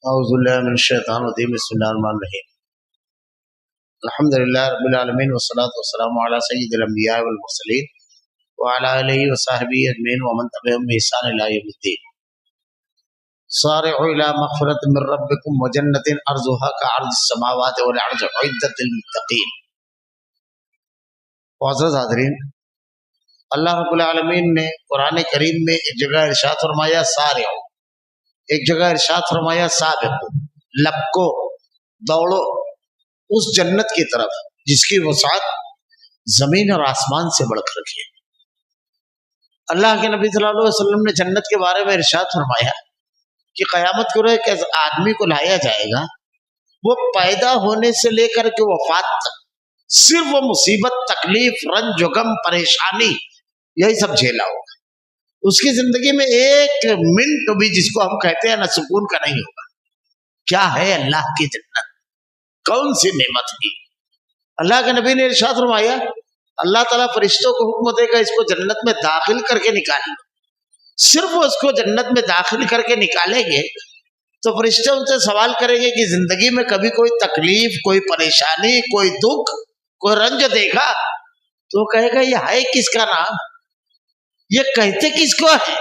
اعوذ باللہ من الشیطان الرجیم بسم اللہ الرحمن الرحیم الحمدللہ رب العالمین والصلاة والسلام علی سید الانبیاء والمرسلین وعلی آلہ وصحبہ اجمعین ومن تبعهم بإحسان الی یوم الدین سارعوا الی مغفرۃ من ربکم وجنۃ عرضها كعرض السماوات والارض اعدت للمتقین۔ معزز حاضرین، اللہ رب العالمین نے قرآن کریم میں ایک جگہ ارشاد فرمایا سارعوا، ایک جگہ ارشاد فرمایا سابقو، لپکو، دوڑو اس جنت کی طرف جس کی وسعت زمین اور آسمان سے بڑھ کر ہے۔ اللہ کے نبی صلی اللہ علیہ وسلم نے جنت کے بارے میں ارشاد فرمایا کہ قیامت کو ایک آدمی کو لایا جائے گا، وہ پیدا ہونے سے لے کر کے وفات تک صرف وہ مصیبت، تکلیف، رنج و غم، پریشانی یہی سب جھیلا ہوگا۔ اس کی زندگی میں ایک منٹ بھی جس کو ہم کہتے ہیں نا سکون کا نہیں ہوگا۔ کیا ہے اللہ کی جنت، کون سی نعمت کی؟ اللہ کے نبی نے ارشاد فرمایا اللہ تعالیٰ فرشتوں کو حکم دے گا اس کو جنت میں داخل کر کے نکالیں۔ صرف وہ اس کو جنت میں داخل کر کے نکالیں گے تو فرشتے ان سے سوال کریں گے کہ زندگی میں کبھی کوئی تکلیف، کوئی پریشانی، کوئی دکھ، کوئی رنج دیکھا؟ تو وہ کہے گا یہ ہے کس کا نام، یہ کہتے کس کو ہے؟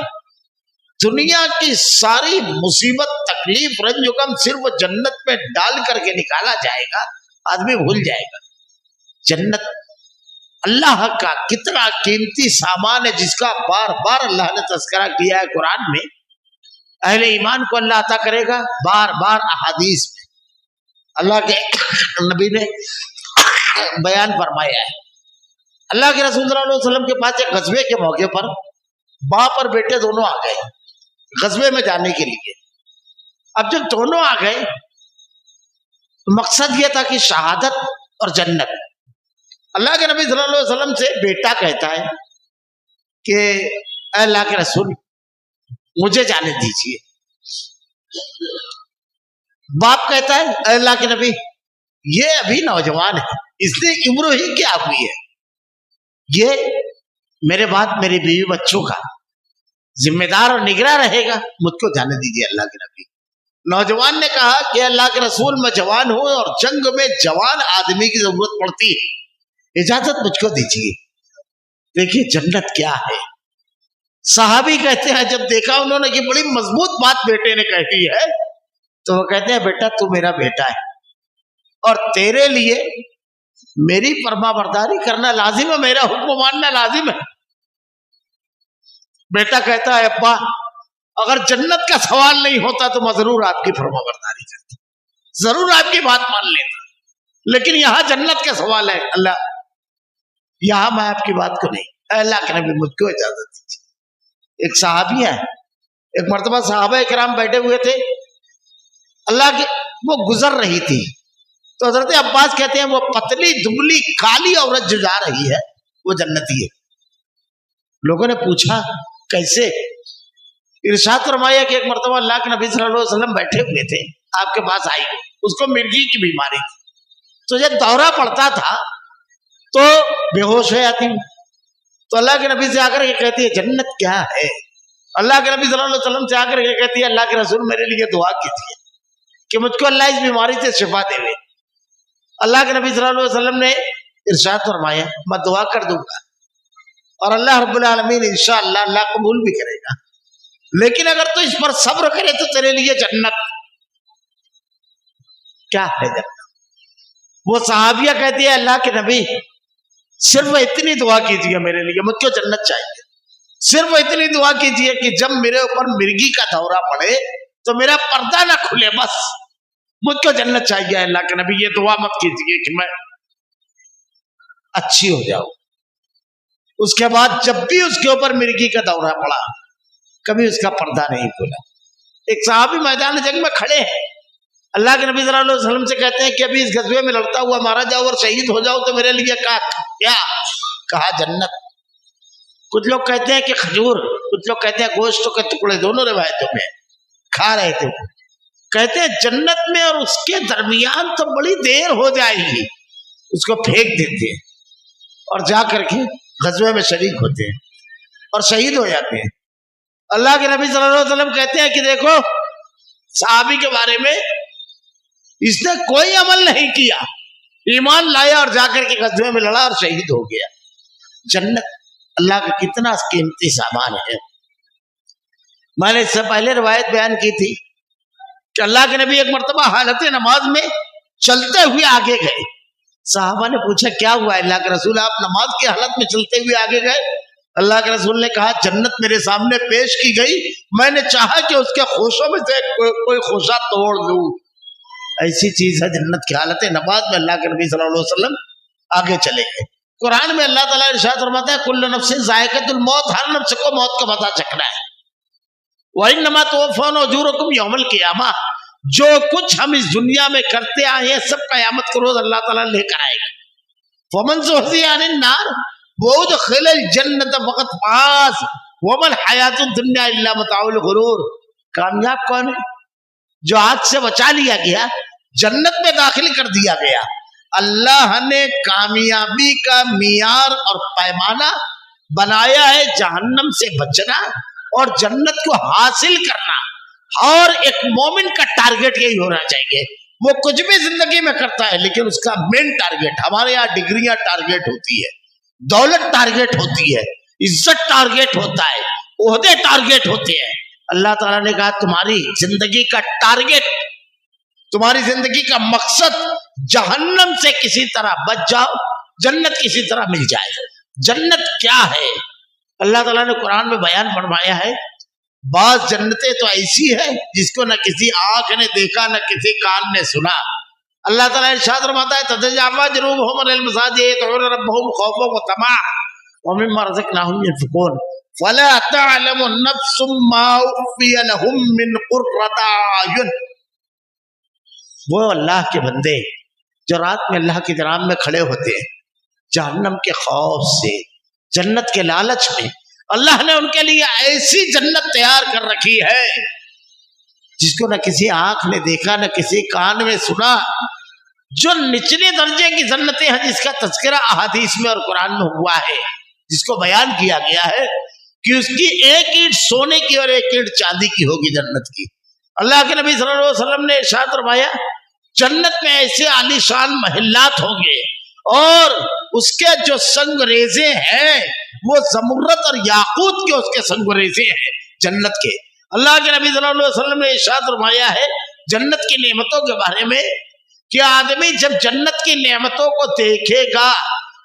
دنیا کی ساری مصیبت، تکلیف، رنج و غم صرف وہ جنت میں ڈال کر کے نکالا جائے گا، آدمی بھول جائے گا۔ جنت اللہ کا کتنا قیمتی سامان ہے جس کا بار بار اللہ نے تذکرہ کیا ہے قرآن میں۔ اہل ایمان کو اللہ عطا کرے گا بار بار احادیث میں اللہ کے نبی نے بیان فرمایا ہے۔ اللہ کے رسول صلی اللہ علیہ وسلم کے پاس ایک غزوے کے موقع پر باپ اور بیٹے دونوں آ گئے غزوے میں جانے کے لیے۔ اب جب دونوں آ گئے مقصد یہ تھا کہ شہادت اور جنت۔ اللہ کے نبی صلی اللہ علیہ وسلم سے بیٹا کہتا ہے کہ اے اللہ کے رسول مجھے جانے دیجیے۔ باپ کہتا ہے اے اللہ کے نبی یہ ابھی نوجوان ہے، اس نے عمر ہی کیا ہوئی ہے، یہ میرے بعد میری بیوی بچوں کا ذمہ دار اور نگراں رہے گا، مجھ کو جانے دیجیے اللہ کے نبی۔ نوجوان نے کہا کہ اللہ کے رسول میں جوان ہوں اور جنگ میں جوان آدمی کی ضرورت پڑتی ہے، اجازت مجھ کو دیجیے۔ دیکھیے جنت کیا ہے۔ صحابی کہتے ہیں جب دیکھا انہوں نے کہ بڑی مضبوط بات بیٹے نے کہی ہے تو وہ کہتے ہیں بیٹا تو میرا بیٹا ہے اور تیرے لیے میری فرما برداری کرنا لازم ہے، میرا حکم ماننا لازم ہے۔ بیٹا کہتا ہے ابا اگر جنت کا سوال نہیں ہوتا تو میں ضرور آپ کی فرما برداری کرتا، ضرور آپ کی بات مان لیتا، لیکن یہاں جنت کا سوال ہے اللہ، یہاں میں آپ کی بات کو نہیں۔ اے اللہ کے نبی مجھ کو اجازت دیجیے۔ ایک صحابی ہے، ایک مرتبہ صحابہ کرام بیٹھے ہوئے تھے، اللہ کے وہ گزر رہی تھی تو حضرت عباس کہتے ہیں وہ پتلی دبلی کالی عورت جو جا رہی ہے وہ جنتی ہے۔ لوگوں نے پوچھا کیسے؟ ارشاد فرمایا کہ ایک مرتبہ اللہ کے نبی صلی اللہ علیہ وسلم بیٹھے ہوئے تھے، آپ کے پاس آئی، اس کو مرگی کی بیماری تھی، تو جب دورہ پڑتا تھا تو بے ہوش ہو جاتی، تو اللہ کے نبی سے آ کر یہ کہتی ہے جنت کیا ہے؟ اللہ کے نبی صلی اللہ علیہ وسلم سے آ کر یہ کہتی ہے اللہ کے رسول میرے لیے دعا کیجیے کہ مجھ کو اللہ اس بیماری سے شفا دے دے۔ اللہ کے نبی صلی اللہ علیہ وسلم نے ارشاد فرمایا میں دعا کر دوں گا اور اللہ رب العالمین انشاءاللہ اللہ قبول بھی کرے گا، لیکن اگر تو اس پر صبر کرے تو تیرے لیے جنت کیا ہے جنت۔ وہ صحابیہ کہتی ہے اللہ کے نبی صرف اتنی دعا کیجیے میرے لیے، مجھ کو جنت چاہیے، صرف اتنی دعا کیجیے کہ جب میرے اوپر مرگی کا دورہ پڑے تو میرا پردہ نہ کھلے، بس مجھ کو جنت چاہیے۔ اللہ کے نبی یہ دعا مت کیجیے کہ میں اچھی ہو جاؤں۔ اس کے بعد جب بھی اس کے اوپر مرگی کا دورہ پڑا کبھی اس کا پردہ نہیں کھلا۔ ایک صحابی میدان جنگ میں کھڑے ہیں، اللہ کے نبی صلی اللہ علیہ وسلم سے کہتے ہیں کہ ابھی اس غزوے میں لڑتا ہوا مارا جاؤ اور شہید ہو جاؤ تو میرے لیے کیا؟ کہا جنت۔ کچھ لوگ کہتے ہیں کہ کھجور، کچھ لوگ کہتے ہیں گوشتوں کے ٹکڑے، دونوں روایتوں میں کھا رہے تھے۔ کہتے ہیں جنت میں اور اس کے درمیان تو بڑی دیر ہو جائے گی، اس کو پھینک دیتے ہیں اور جا کر کے غزوے میں شریک ہوتے ہیں اور شہید ہو جاتے ہیں۔ اللہ کے نبی صلی اللہ علیہ وسلم کہتے ہیں کہ دیکھو صحابی کے بارے میں اس نے کوئی عمل نہیں کیا، ایمان لایا اور جا کر کے غزوے میں لڑا اور شہید ہو گیا۔ جنت اللہ کا کتنا قیمتی سامان ہے۔ میں نے اس سے پہلے روایت بیان کی تھی کہ اللہ کے نبی ایک مرتبہ حالت نماز میں چلتے ہوئے آگے گئے۔ صحابہ نے پوچھا کیا ہوا اللہ کے رسول، آپ نماز کی حالت میں چلتے ہوئے آگے گئے؟ اللہ کے رسول نے کہا جنت میرے سامنے پیش کی گئی، میں نے چاہا کہ اس کے خوشوں میں سے کوئی خوشہ توڑ لوں۔ ایسی چیز ہے جنت کی حالت نماز میں اللہ کے نبی صلی اللہ علیہ وسلم آگے چلے گئے۔ قرآن میں اللہ تعالیٰ ارشاد فرماتا ہے کل نفس ذائقۃ الموت، ہر نفس کو موت کا مزہ چکھنا ہے۔ وَإِنَّمَا تُوَفَّوْنَ أُجُورَكُمْ يَوْمَ الْقِيَامَةِ، جو کچھ ہم اس دنیا میں کرتے آئے ہیں سب قیامت کے روز اللہ تعالیٰ لے کر آئے گا۔ فَمَنْ زُحْزِحَ عَنِ النَّارِ وَأُدْخِلَ الْجَنَّةَ فَقَدْ فَازَ وَمَا الْحَيَاةُ الدُّنْيَا إِلَّا مَتَاعُ الْغُرُورِ۔ کامیاب کون ہے؟ جو آگ سے بچا لیا گیا، جنت میں داخل کر دیا گیا۔ اللہ نے کامیابی کا معیار اور پیمانہ بنایا ہے جہنم سے بچنا اور جنت کو حاصل کرنا، اور ایک مومن کا ٹارگٹ یہی ہونا چاہیے۔ وہ کچھ بھی زندگی میں کرتا ہے لیکن اس کا مین ٹارگٹ، ہمارے یہاں ڈگریاں ٹارگٹ ہوتی ہے، دولت ٹارگٹ ہوتی ہے، عزت ٹارگٹ ہوتا ہے، عہدے ٹارگٹ ہوتے ہیں۔ اللہ تعالیٰ نے کہا تمہاری زندگی کا ٹارگٹ، تمہاری زندگی کا مقصد جہنم سے کسی طرح بچ جاؤ، جنت کسی طرح مل جائے۔ جنت کیا ہے؟ اللہ تعالیٰ نے قرآن میں بیان فرمایا ہے بعض جنتیں تو ایسی ہے جس کو نہ کسی آنکھ نے دیکھا نہ کسی کان نے سنا۔ اللہ تعالیٰ ارشاد فرماتا ہے تتجافی جنوبہم عن المضاجع یدعون ربہم خوفا وطمعا ومما رزقناہم ينفقون فلا تعلم نفس ما اخفی لهم من قرۃ اعین۔ وہ اللہ کے بندے جو رات میں اللہ کے جناب میں کھڑے ہوتے ہیں جہنم کے خوف سے، جنت کے لالچ میں، اللہ نے ان کے لیے ایسی جنت تیار کر رکھی ہے جس کو نہ کسی آنکھ نے دیکھا نہ کسی کان میں سنا، جو نچلے درجے کی جنتیں ہیں جس کا تذکرہ احادیث میں اور قرآن میں ہوا ہے، جس کو بیان کیا گیا ہے کہ اس کی ایک اینٹ سونے کی اور ایک اینٹ چاندی کی ہوگی جنت کی۔ اللہ کے نبی صلی اللہ علیہ وسلم نے ارشاد فرمایا جنت میں ایسے عالی شان محلات ہوں گے اور اس کے جو سنگ ریزے ہیں وہ زمرد اور یاقوت کے اس کے سنگ ریزے ہیں جنت کے۔ اللہ کے نبی صلی اللہ علیہ وسلم نے ارشاد فرمایا ہے جنت کی نعمتوں کے بارے میں کہ آدمی جب جنت کی نعمتوں کو دیکھے گا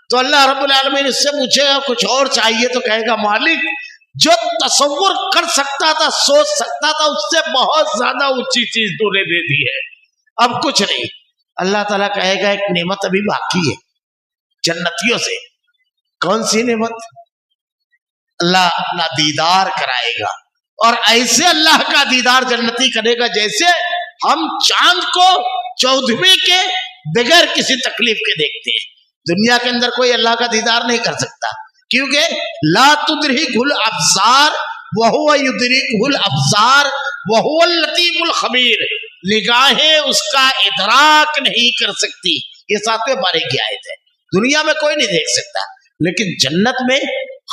تو اللہ رب العالمین اس سے پوچھے گا کچھ اور چاہیے تو کہے گا مالک جو تصور کر سکتا تھا سوچ سکتا تھا اس سے بہت زیادہ اونچی چیز تو نے دے دی ہے، اب کچھ نہیں۔ اللہ تعالیٰ کہے گا ایک نعمت ابھی باقی ہے جنتیوں سے۔ کون سی نعمت؟ اللہ اپنا دیدار کرائے گا، اور ایسے اللہ کا دیدار جنتی کرے گا جیسے ہم چاند کو 14ویں کے بغیر کسی تکلیف کے دیکھتے ہیں۔ دنیا کے اندر کوئی اللہ کا دیدار نہیں کر سکتا کیونکہ لا تدرکہ الابصار وہو یدرکہ الابصار وہو اللطیف الخبیر، نگاہیں اس کا ادراک نہیں کر سکتی۔ یہ 7ویں پارے کی آیت ہے۔ دنیا میں کوئی نہیں دیکھ سکتا، لیکن جنت میں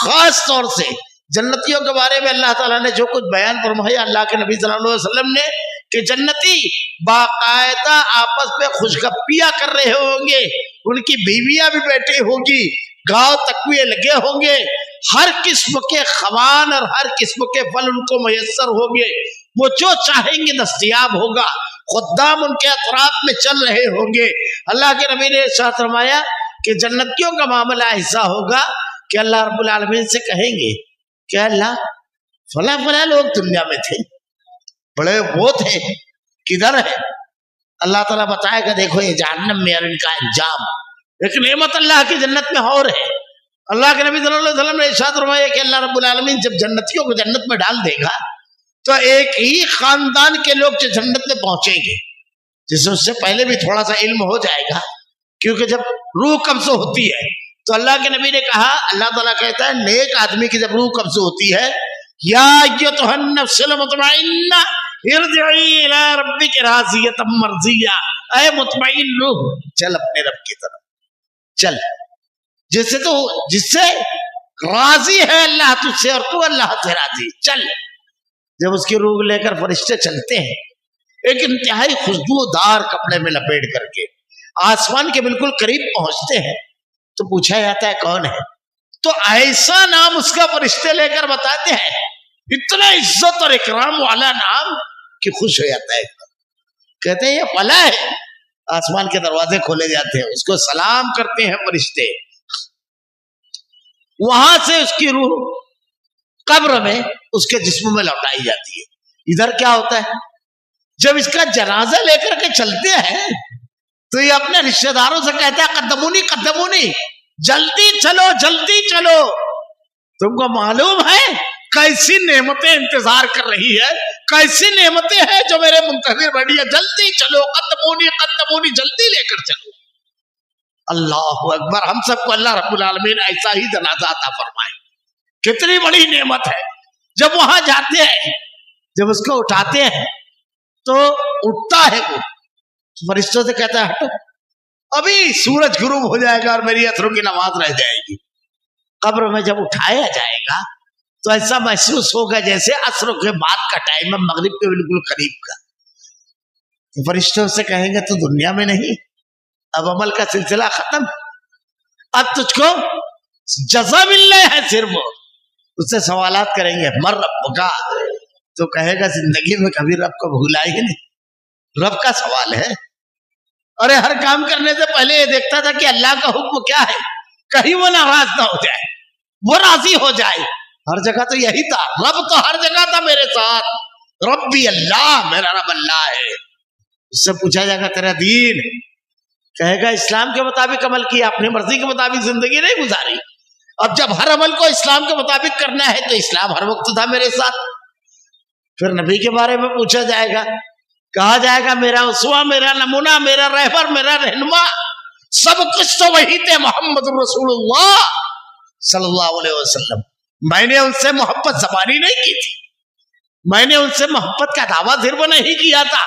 خاص طور سے جنتیوں کے بارے میں اللہ تعالیٰ نے جو کچھ بیان فرمایا اللہ کے نبی صلی اللہ علیہ وسلم نے کہ جنتی باقاعدہ آپس میں خوشگپیاں کر رہے ہوں گے، ان کی بیویاں بھی بیٹھی ہوں گی، گاؤں تقویے لگے ہوں گے، ہر قسم کے خوان اور ہر قسم کے پھل ان کو میسر ہوں گے، وہ جو چاہیں گے دستیاب ہوگا، خدام ان کے اطراف میں چل رہے ہوں گے۔ اللہ کے نبی نے ارشاد فرمایا کہ جنتیوں کا معاملہ ایسا ہوگا کہ اللہ رب العالمین سے کہیں گے کہ اللہ فلاں فلاں لوگ دنیا میں تھے، بڑے وہ تھے، کدھر ہے؟ اللہ تعالیٰ بتائے گا دیکھو یہ جہنم میں اور ان کا انجام۔ ایک نعمت اللہ کی جنت میں اور ہے۔ اللہ کے نبی صلی اللہ علیہ وسلم نے ارشاد فرمایا کہ اللہ رب العالمین جب جنتیوں کو جنت میں ڈال دے گا تو ایک ہی خاندان کے لوگ جو جنت میں پہنچیں گے، جس سے اس سے پہلے بھی تھوڑا سا علم ہو جائے گا، کیونکہ جب روح قبض ہوتی ہے تو اللہ کے نبی نے کہا، اللہ تعالیٰ کہتا ہے نیک آدمی کی جب روح قبض ہوتی ہے یا ایتھا النفس المطمئنہ ارجعی الی ربک راضیۃ مرضیہ، اے مطمئن روح چل اپنے رب کی طرف چل، جس سے راضی ہے اللہ تجھ سے اور تو اللہ سے راضی، چل۔ جب اس کی روح لے کر فرشتے چلتے ہیں ایک انتہائی خوشبودار کپڑے میں لپیٹ کر کے آسمان کے بالکل قریب پہنچتے ہیں تو پوچھا جاتا ہے کون ہے؟ تو ایسا نام اس کا فرشتے لے کر بتاتے ہیں، اتنا عزت اور اکرام والا نام کہ خوش ہو جاتا ہے. کہتے ہیں یہ فلاں ہے. آسمان کے دروازے کھولے جاتے ہیں، اس کو سلام کرتے ہیں فرشتے. وہاں سے اس کی روح قبر میں اس کے جسم میں لوٹائی جاتی ہے. ادھر کیا ہوتا ہے؟ جب اس کا جنازہ لے کر کے چلتے ہیں تو یہ اپنے رشتہ داروں سے کہتا ہے قدمونی قدمونی، جلدی چلو جلدی چلو. تم کو معلوم ہے کیسی نعمتیں انتظار کر رہی ہے، کیسی نعمتیں ہیں جو میرے منتظر بیٹھی ہے. جلدی چلو قدمونی قدمونی، جلدی لے کر چلو. اللہ اکبر. ہم سب کو اللہ رب العالمین ایسا ہی جنازہ عطا فرمائے. کتنی بڑی نعمت ہے. جب وہاں جاتے ہیں، جب اس کو اٹھاتے ہیں تو اٹھتا ہے، وہ فرشتوں سے کہتا ہے ہٹو، ابھی سورج غروب ہو جائے گا اور میری اثروں کی نماز رہ جائے گی. قبر میں جب اٹھایا جائے گا تو ایسا محسوس ہوگا جیسے عصر کے بعد کا ٹائم ہے، مغرب کے بالکل قریب کا. تو فرشتوں سے کہیں گے تو دنیا میں نہیں، اب عمل کا سلسلہ ختم، اب تجھ کو جزا ملنا ہے. صرف اس سے سوالات کریں گے، مر رب کا، تو کہے گا زندگی میں کبھی رب کو بھولا ہی نہیں. رب کا سوال ہے. ارے ہر کام کرنے سے پہلے یہ دیکھتا تھا کہ اللہ کا حکم کیا ہے، کہیں وہ ناراض نہ ہو جائے، وہ راضی ہو جائے. ہر جگہ تو یہی تھا، رب تو ہر جگہ تھا میرے ساتھ. ربی اللہ، میرا رب اللہ ہے. اس سے پوچھا جائے گا تیرا دین، کہے گا اسلام کے مطابق عمل کیا، اپنی مرضی کے مطابق زندگی نہیں گزاری. اب جب ہر عمل کو اسلام کے مطابق کرنا ہے تو اسلام ہر وقت تھا میرے ساتھ. پھر نبی کے بارے میں پوچھا جائے گا، کہا جائے گا میرا اسوہ، میرا نمونہ، میرا رہبر، میرا رہنما، سب کچھ تو وہی تھے، محمد رسول اللہ صلی اللہ علیہ وسلم. میں نے ان سے محبت زبانی نہیں کی تھی، میں نے ان سے محبت کا دعویٰ صرف نہیں کیا تھا،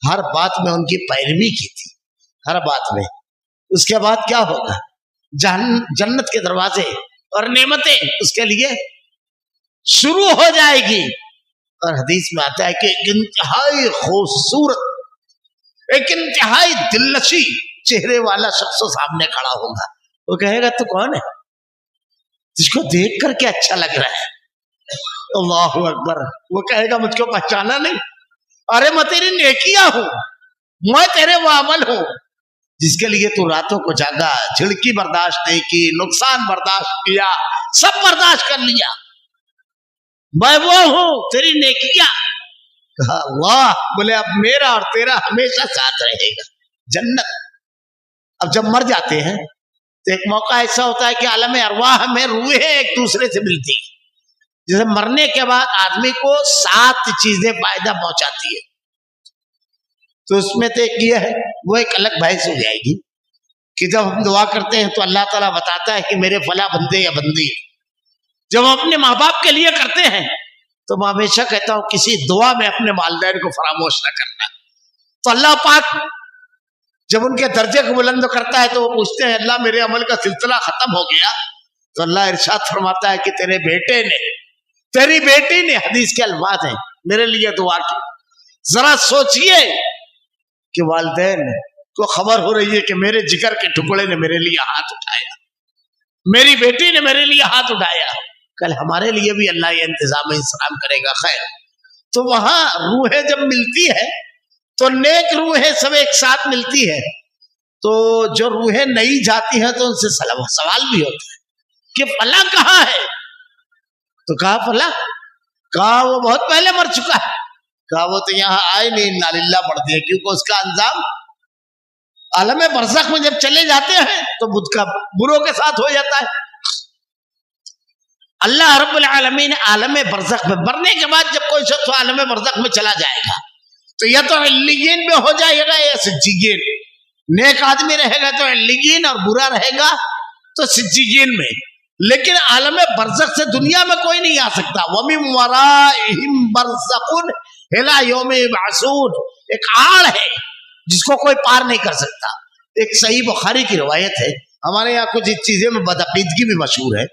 ہر بات میں ان کی پیروی کی تھی، ہر بات میں. اس کے بعد کیا ہوگا؟ جنت کے دروازے اور نعمتیں اس کے لیے شروع ہو جائے گی. اور حدیث میں آتا ہے کہ ایک انتہائی خوبصورت، ایک انتہائی دلنشی چہرے والا شخص سامنے کھڑا ہوگا. وہ کہے گا تو کون ہے؟ جس کو دیکھ کر کے اچھا لگ رہا ہے. اللہ اکبر. وہ کہے گا مجھ کو پہچانا نہیں؟ ارے میں تیری نیکیاں ہوں، میں تیرے وہ عمل ہوں جس کے لیے تو راتوں کو جاگا، جھڑکی برداشت نہیں کی، نقصان برداشت کیا، سب برداشت کر لیا. میں وہ ہوں، تیری نیکیاں. کہا اللہ. بولے اب میرا اور تیرا ہمیشہ ساتھ رہے گا، جنت. اب جب مر جاتے ہیں تو ایک موقع ایسا ہوتا ہے کہ عالم ارواح میں روحیں ایک دوسرے سے ملتی ہیں. جیسے مرنے کے بعد آدمی کو 7 چیزیں فائدہ پہنچاتی ہے، تو اس میں تو ایک یہ ہے، وہ ایک الگ بحث ہو جائے گی کہ جب ہم دعا کرتے ہیں تو اللہ تعالیٰ بتاتا ہے کہ میرے فلاں بندے یا بندی. جب ہم اپنے ماں باپ کے لیے کرتے ہیں تو میں ہمیشہ کہتا ہوں کسی دعا میں اپنے والدین کو فراموش نہ کرنا. تو اللہ پاک جب ان کے درجے کو بلند کرتا ہے تو وہ پوچھتے ہیں اللہ میرے عمل کا سلسلہ ختم ہو گیا؟ تو اللہ ارشاد فرماتا ہے کہ تیرے بیٹے نے، تیری بیٹی نے، حدیث کے الفاظ ہیں، میرے لیے دعا کی. ذرا سوچئے کہ والدین کو خبر ہو رہی ہے کہ میرے جگر کے ٹکڑے نے میرے لیے ہاتھ اٹھایا، میری بیٹی نے میرے لیے ہاتھ اٹھایا، کل ہمارے لیے بھی اللہ یہ انتظام انسلام کرے گا. خیر. تو وہاں روحیں جب ملتی ہے تو نیک روحیں سب ایک ساتھ ملتی ہے، تو جو روحیں نہیں جاتی ہیں تو ان سے سوال بھی ہوتا ہے کہ فلاں کہاں ہے؟ تو کہا فلاں، کہا وہ بہت پہلے مر چکا ہے. کہا وہ تو یہاں آئے نہیں، انا للہ پڑھتے ہیں، کیونکہ اس کا انجام عالم برزخ میں جب چلے جاتے ہیں تو بدھ کا بروں کے ساتھ ہو جاتا ہے. اللہ رب العالمین عالم برزخ میں مرنے کے بعد جب کوئی شخص عالم برزخ میں چلا جائے گا تو یا تو علیین میں ہو جائے گا یا سجین. نیک آدمی رہے گا تو علیین اور برا رہے گا تو سجین میں. لیکن عالم برزخ سے دنیا میں کوئی نہیں آ سکتا. وَمِن وَرَائِهِمْ بَرْزَخٌ إِلَىٰ يَوْمِ يُبْعَثُونَ. ایک آڑ ہے جس کو کوئی پار نہیں کر سکتا. ایک صحیح بخاری کی روایت ہے. ہمارے یہاں کچھ چیزیں میں بدعقیدگی بھی مشہور ہے،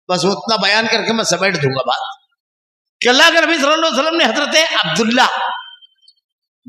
بس وہ اتنا بیان کر کے میں سمیٹ دوں گا بات. کہ اللہ کے نبی صلی اللہ علیہ وسلم نے حضرت عبداللہ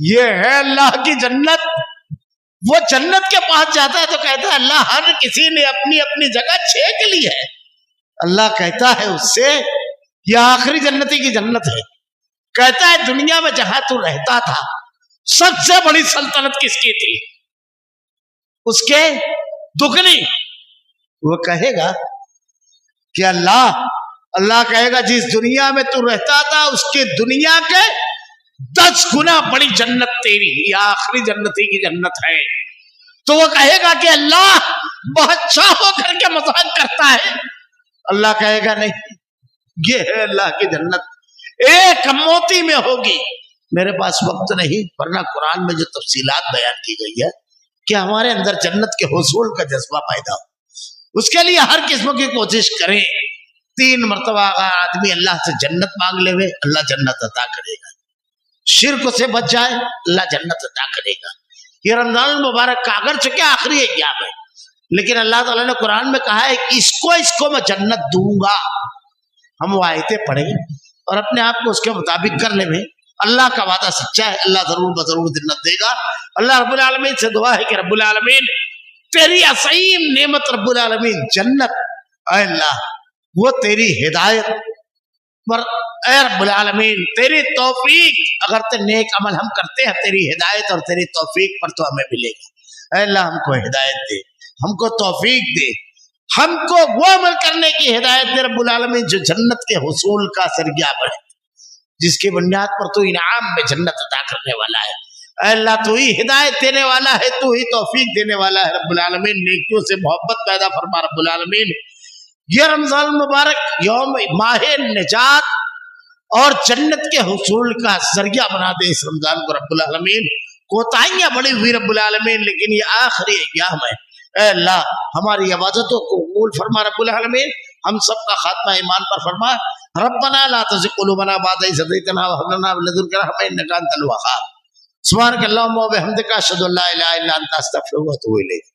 یہ ہے اللہ کی جنت. وہ جنت کے پاس جاتا ہے تو کہتا ہے اللہ ہر کسی نے اپنی اپنی جگہ چھینک لی ہے. اللہ کہتا ہے اس سے یہ آخری جنتی کی جنت ہے. کہتا ہے دنیا میں جہاں تو رہتا تھا سب سے بڑی سلطنت کس کی تھی؟ اس کے دگنی. وہ کہے گا کہ اللہ کہے گا جس دنیا میں تو رہتا تھا اس کے دنیا کے 10 گنا بڑی جنت تیری, یہ آخری جنتی کی جنت ہے. تو وہ کہے گا کہ اللہ بادشاہ ہو کر کے مذاق کرتا ہے. اللہ کہے گا نہیں, یہ ہے اللہ کی جنت, ایک موتی میں ہوگی. میرے پاس وقت نہیں, ورنہ قرآن میں جو تفصیلات بیان کی گئی ہے کہ ہمارے اندر جنت کے حصول کا جذبہ پیدا ہو, اس کے لیے ہر قسم کی کوشش کریں. 3 مرتبہ اگر آدمی اللہ سے جنت مانگ لے اللہ جنت عطا کرے گا. شرک سے بچ جائے اللہ جنت عطا کرے گا. یہ رمضان المبارک کا اگرچہ کیا آخری ایام ہے, لیکن اللہ تعالیٰ نے قرآن میں کہا ہے کہ اس کو میں جنت دوں گا. ہم وہ آیتیں پڑھیں اور اپنے آپ کو اس کے مطابق کر لیں. اللہ کا وعدہ سچا ہے, اللہ ضرور بضرور جنت دے گا. اللہ رب العالمین سے دعا ہے کہ رب العالمین تیری عظیم نعمت رب العالمین جنت, اے اللہ وہ تیری ہدایت پر, اے رب العالمین تیری توفیق, اگر تے نیک عمل ہم کرتے ہیں تیری ہدایت اور تیری توفیق پر تو ہمیں ملے گا. اے اللہ ہم کو ہدایت دے, ہم کو توفیق دے, ہم کو وہ عمل کرنے کی ہدایت دے رب العالمین جو جنت کے حصول کا ذریعہ بنے, جس کی بنیاد پر تو انعام میں جنت عطا کرنے والا ہے. اے اللہ تو ہی ہدایت دینے والا ہے, تو ہی توفیق دینے والا ہے. رب العالمین نیکیوں سے محبت پیدا فرما رب العالمین. یہ رمضان المبارک یوم ماہ نجات اور جنت کے حصول کا ذریعہ بنا دے اس رمضان کو رب العالمین. کوتاہیاں بڑی ہوئی رب العالمین, لیکن یہ آخری ایام ہے. اے اللہ ہماری عبادتوں کو قبول فرما رب العالمین. ہم سب کا خاتمہ ایمان پر فرما. ربنا لا تزغ قلوبنا بعد إذ هديتنا وهب لنا من لدنك رحمة إنك أنت الوهاب. سبحانك اللهم وبحمدك أشهد أن لا إله إلا أنت أستغفرك وأتوب إليك.